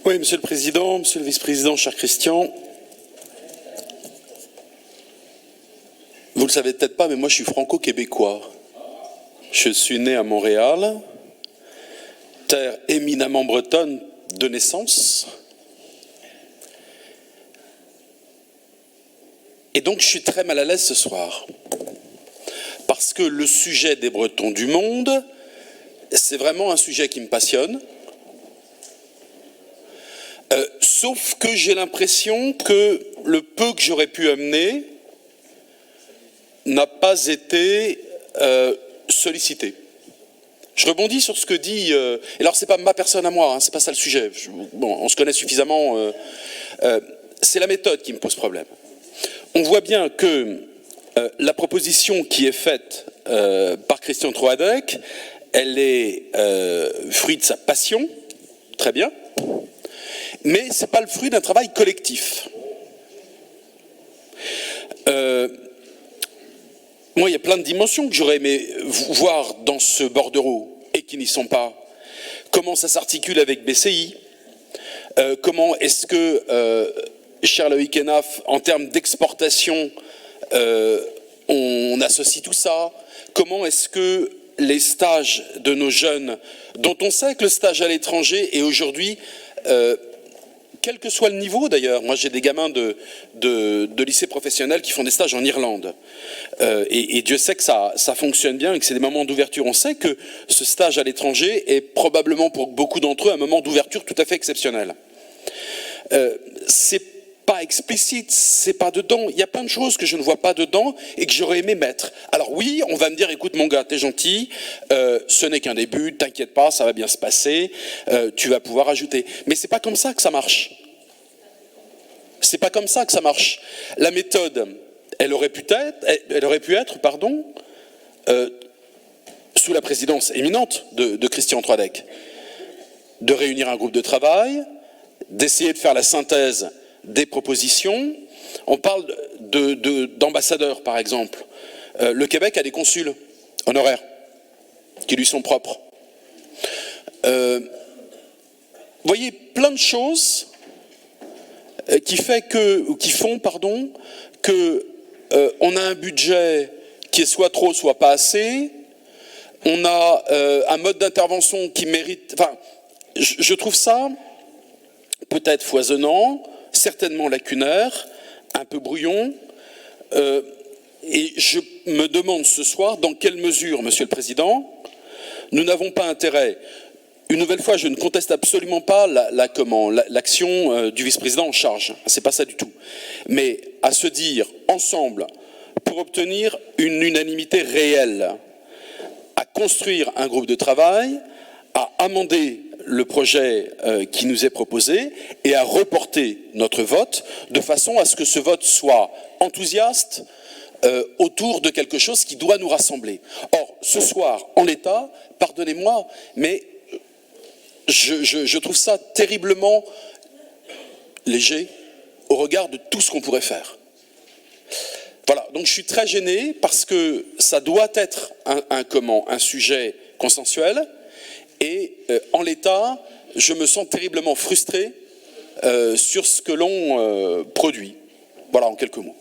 Oui, Monsieur le Président, Monsieur le Vice-président, cher Christian. Vous le savez peut-être pas, mais moi je suis franco-québécois. Je suis né à Montréal, terre éminemment bretonne de naissance. Et donc je suis très mal à l'aise ce soir. Parce que le sujet des Bretons du monde, c'est vraiment un sujet qui me passionne. Sauf que j'ai l'impression que le peu que j'aurais pu amener n'a pas été sollicité. Je rebondis sur ce que dit... et alors, c'est pas ma personne à moi, hein, c'est pas ça le sujet. Bon, on se connaît suffisamment. C'est la méthode qui me pose problème. On voit bien que la proposition qui est faite par Christian Troadec, elle est fruit de sa passion, très bien, mais ce n'est pas le fruit d'un travail collectif. Moi, il y a plein de dimensions que j'aurais aimé voir dans ce bordereau et qui n'y sont pas. Comment ça s'articule avec BCI? Comment est-ce que, cher Loïc Henaf, en termes d'exportation, on associe tout ça? Comment est-ce que les stages de nos jeunes, dont on sait que le stage à l'étranger est aujourd'hui... quel que soit le niveau d'ailleurs, moi j'ai des gamins de lycée professionnel qui font des stages en Irlande. Et Dieu sait que ça fonctionne bien et que c'est des moments d'ouverture. On sait que ce stage à l'étranger est probablement pour beaucoup d'entre eux un moment d'ouverture tout à fait exceptionnel. C'est pas explicite, c'est pas dedans. Il y a plein de choses que je ne vois pas dedans et que j'aurais aimé mettre. Alors oui, on va me dire, écoute mon gars, t'es gentil, ce n'est qu'un début, t'inquiète pas, ça va bien se passer, tu vas pouvoir ajouter. Mais c'est pas comme ça que ça marche. C'est pas comme ça que ça marche. La méthode, elle aurait pu être, sous la présidence éminente de Christian Troadec, de réunir un groupe de travail, d'essayer de faire la synthèse des propositions. On parle d'ambassadeurs, par exemple. Le Québec a des consuls honoraires qui lui sont propres. Vous voyez, plein de choses qui font que on a un budget qui est soit trop, soit pas assez. On a un mode d'intervention qui mérite... Enfin, je trouve ça peut-être foisonnant, certainement lacunaire, un peu brouillon, et je me demande ce soir dans quelle mesure, Monsieur le Président, nous n'avons pas intérêt, une nouvelle fois, je ne conteste absolument pas l'action du vice-président en charge, c'est pas ça du tout, mais à se dire ensemble, pour obtenir une unanimité réelle, à construire un groupe de travail, à amender le projet qui nous est proposé et à reporter notre vote de façon à ce que ce vote soit enthousiaste autour de quelque chose qui doit nous rassembler. Or, ce soir, en l'état, pardonnez-moi, mais je trouve ça terriblement léger au regard de tout ce qu'on pourrait faire. Voilà, donc je suis très gêné parce que ça doit être un sujet consensuel. Et en l'état, je me sens terriblement frustré sur ce que l'on produit. Voilà, en quelques mots.